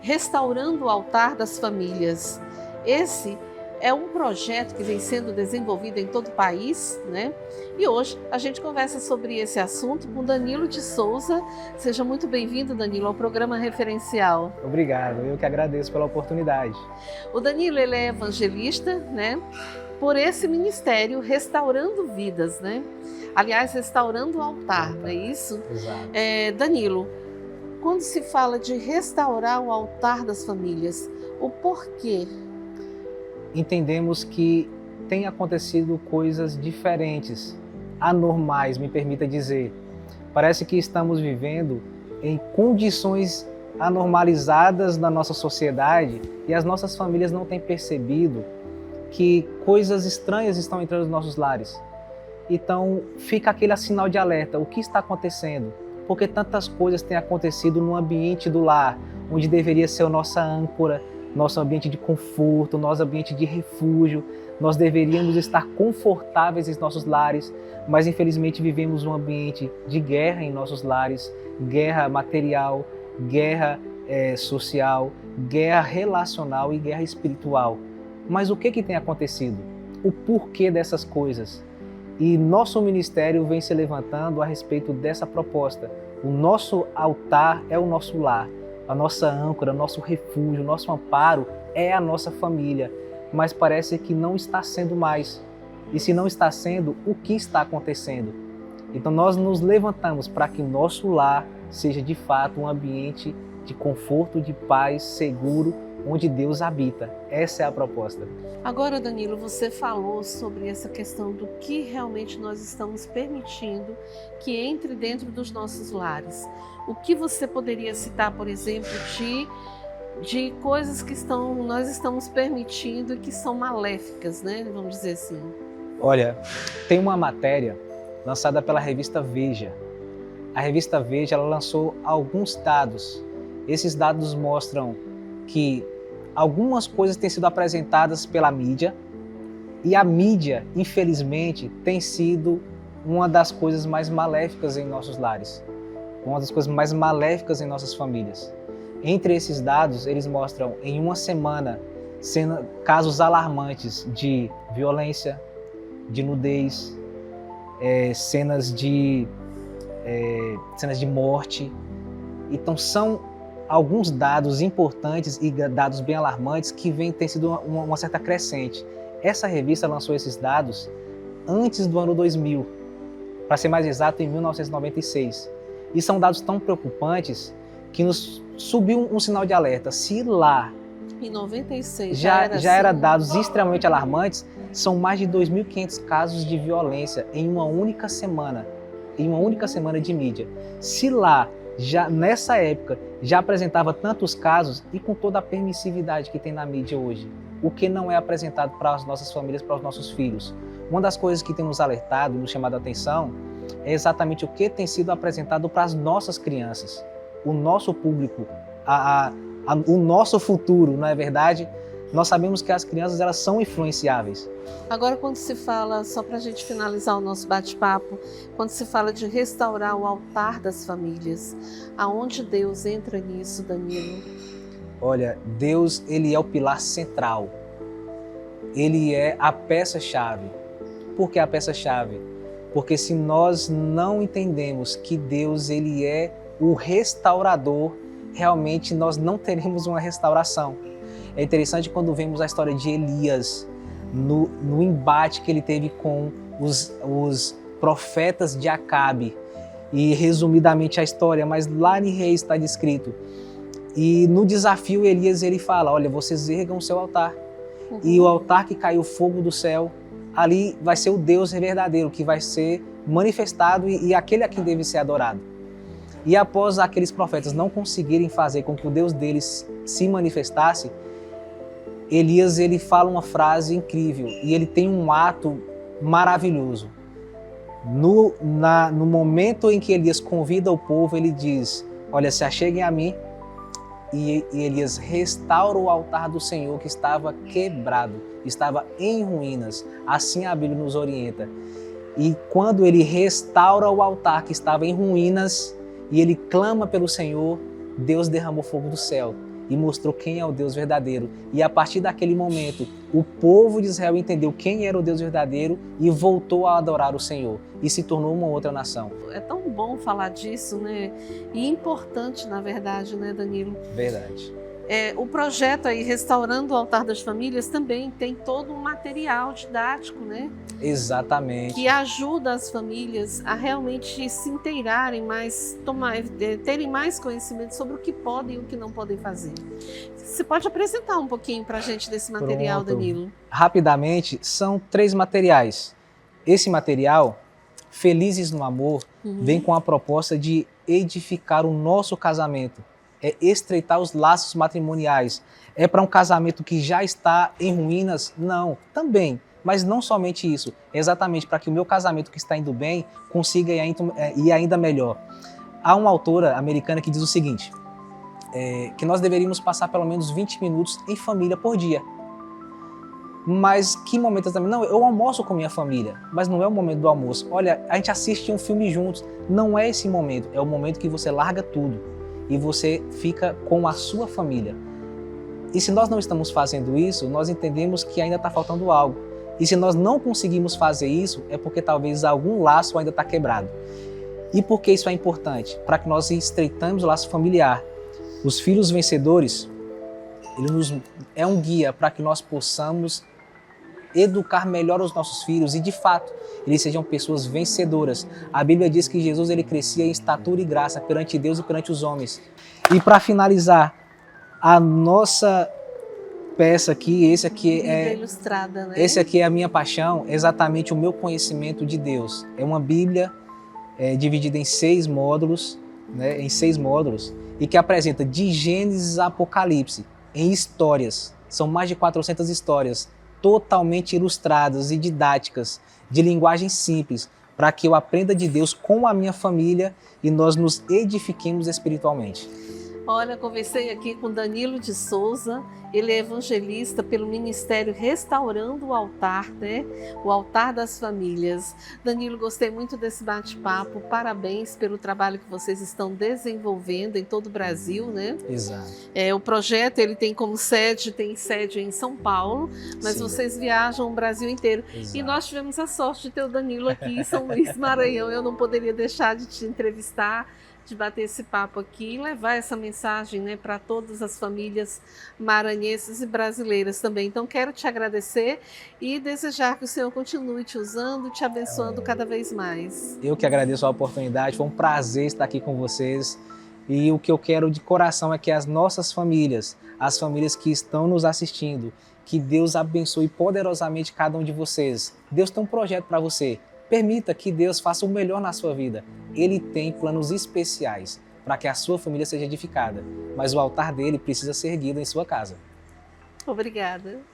Restaurando o Altar das Famílias. Esse é um projeto que vem sendo desenvolvido em todo o país, né? E hoje a gente conversa sobre esse assunto com Danilo de Souza. Seja muito bem-vindo, Danilo, ao programa Referencial. Obrigado, eu que agradeço pela oportunidade. O Danilo, ele é evangelista, né? Por esse ministério, Restaurando Vidas, né? Aliás, restaurando o altar, não é isso? Exato. Danilo, quando se fala de restaurar o altar das famílias, o porquê? Entendemos que tem acontecido coisas diferentes, anormais, me permita dizer. Parece que estamos vivendo em condições anormalizadas na nossa sociedade e as nossas famílias não têm percebido que coisas estranhas estão entrando nos nossos lares. Então fica aquele sinal de alerta, o que está acontecendo? Porque tantas coisas têm acontecido no ambiente do lar, onde deveria ser a nossa âncora, nosso ambiente de conforto, nosso ambiente de refúgio. Nós deveríamos estar confortáveis em nossos lares, mas infelizmente vivemos um ambiente de guerra em nossos lares, guerra material, guerra social, guerra relacional e guerra espiritual. Mas o que tem acontecido? O porquê dessas coisas? E nosso ministério vem se levantando a respeito dessa proposta. O nosso altar é o nosso lar, a nossa âncora, nosso refúgio, nosso amparo é a nossa família. Mas parece que não está sendo mais. E se não está sendo, o que está acontecendo? Então nós nos levantamos para que nosso lar seja de fato um ambiente de conforto, de paz, seguro, onde Deus habita. Essa é a proposta. Agora, Danilo, você falou sobre essa questão do que realmente nós estamos permitindo que entre dentro dos nossos lares. O que você poderia citar, por exemplo, de coisas que nós estamos permitindo e que são maléficas, né? Vamos dizer assim. Olha, tem uma matéria lançada pela revista Veja. A revista Veja ela lançou alguns dados. Esses dados mostram que algumas coisas têm sido apresentadas pela mídia e a mídia, infelizmente, tem sido uma das coisas mais maléficas em nossos lares, uma das coisas mais maléficas em nossas famílias. Entre esses dados, eles mostram em uma semana casos alarmantes de violência, de nudez, cenas de morte. Então são alguns dados importantes e dados bem alarmantes que têm sido uma certa crescente. Essa revista lançou esses dados antes do ano 2000, para ser mais exato, em 1996. E são dados tão preocupantes que nos subiu um sinal de alerta. Se lá em 96 já era assim. dados extremamente alarmantes, são mais de 2.500 casos de violência em uma única semana de mídia. Se lá já nessa época já apresentava tantos casos e com toda a permissividade que tem na mídia hoje, o que não é apresentado para as nossas famílias, para os nossos filhos? Uma das coisas que tem nos alertado, nos chamado a atenção, é exatamente o que tem sido apresentado para as nossas crianças, o nosso público, o nosso futuro, não é verdade? Nós sabemos que as crianças elas são influenciáveis. Agora, quando se fala, só para a gente finalizar o nosso bate-papo, quando se fala de restaurar o altar das famílias, aonde Deus entra nisso, Danilo? Olha, Deus, ele é o pilar central. Ele é a peça-chave. Por que a peça-chave? Porque se nós não entendemos que Deus, ele é o restaurador, realmente nós não teremos uma restauração. É interessante quando vemos a história de Elias, no embate que ele teve com os profetas de Acabe. E resumidamente a história, mas lá em Reis está descrito. E no desafio Elias ele fala, olha, vocês ergam o seu altar. E o altar que caiu fogo do céu, ali vai ser o Deus verdadeiro, que vai ser manifestado e aquele a quem deve ser adorado. E após aqueles profetas não conseguirem fazer com que o Deus deles se manifestasse, Elias ele fala uma frase incrível e ele tem um ato maravilhoso. No momento em que Elias convida o povo, ele diz, olha, se acheguem a mim, e Elias restaura o altar do Senhor que estava quebrado, estava em ruínas. Assim a Bíblia nos orienta. E quando ele restaura o altar que estava em ruínas e ele clama pelo Senhor, Deus derramou fogo do céu. e mostrou quem é o Deus verdadeiro. E a partir daquele momento, o povo de Israel entendeu quem era o Deus verdadeiro e voltou a adorar o Senhor e se tornou uma outra nação. É tão bom falar disso, né? E importante, na verdade, né, Danilo? Verdade. O projeto aí, Restaurando o Altar das Famílias, também tem todo um material didático, né? Exatamente. Que ajuda as famílias a realmente se inteirarem mais, terem mais conhecimento sobre o que podem e o que não podem fazer. Você pode apresentar um pouquinho para a gente desse material, Pronto. Danilo? Rapidamente, são 3 materiais. Esse material, Felizes no Amor, vem com a proposta de edificar o nosso casamento. É estreitar os laços matrimoniais. É para um casamento que já está em ruínas? Não, também. Mas não somente isso. É exatamente para que o meu casamento que está indo bem consiga ir ainda melhor. Há uma autora americana que diz o seguinte, que nós deveríamos passar pelo menos 20 minutos em família por dia. Mas que momento também? Não, eu almoço com minha família, mas não é o momento do almoço. Olha, a gente assiste um filme juntos. Não é esse momento. É o momento que você larga tudo e você fica com a sua família. E se nós não estamos fazendo isso, nós entendemos que ainda está faltando algo. E se nós não conseguimos fazer isso, é porque talvez algum laço ainda está quebrado. E por que isso é importante? Para que nós estreitamos o laço familiar. Os Filhos Vencedores, é um guia para que nós possamos educar melhor os nossos filhos e, de fato, eles sejam pessoas vencedoras. A Bíblia diz que Jesus ele crescia em estatura e graça perante Deus e perante os homens. E para finalizar, a nossa peça aqui, esse aqui Bíblia ilustrada, né? Esse aqui é a minha paixão, exatamente o meu conhecimento de Deus. É uma Bíblia dividida em 6 módulos, né, e que apresenta de Gênesis a Apocalipse, em histórias. São mais de 400 histórias, totalmente ilustradas e didáticas, de linguagem simples, para que eu aprenda de Deus com a minha família e nós nos edifiquemos espiritualmente. Olha, conversei aqui com Danilo de Souza, ele é evangelista pelo Ministério Restaurando o Altar, né? O Altar das Famílias. Danilo, gostei muito desse bate-papo, parabéns pelo trabalho que vocês estão desenvolvendo em todo o Brasil, né? Exato. O projeto ele tem sede em São Paulo, mas Sim. Vocês viajam o Brasil inteiro. Exato. E nós tivemos a sorte de ter o Danilo aqui em São Luís, Maranhão. Eu não poderia deixar de te entrevistar, de bater esse papo aqui e levar essa mensagem, né, para todas as famílias maranhenses e brasileiras também. Então, quero te agradecer e desejar que o Senhor continue te usando, te abençoando cada vez mais. Eu que agradeço a oportunidade, foi um prazer estar aqui com vocês. E o que eu quero de coração é que as nossas famílias, as famílias que estão nos assistindo, que Deus abençoe poderosamente cada um de vocês. Deus tem um projeto para você. Permita que Deus faça o melhor na sua vida. Ele tem planos especiais para que a sua família seja edificada, mas o altar dele precisa ser erguido em sua casa. Obrigada.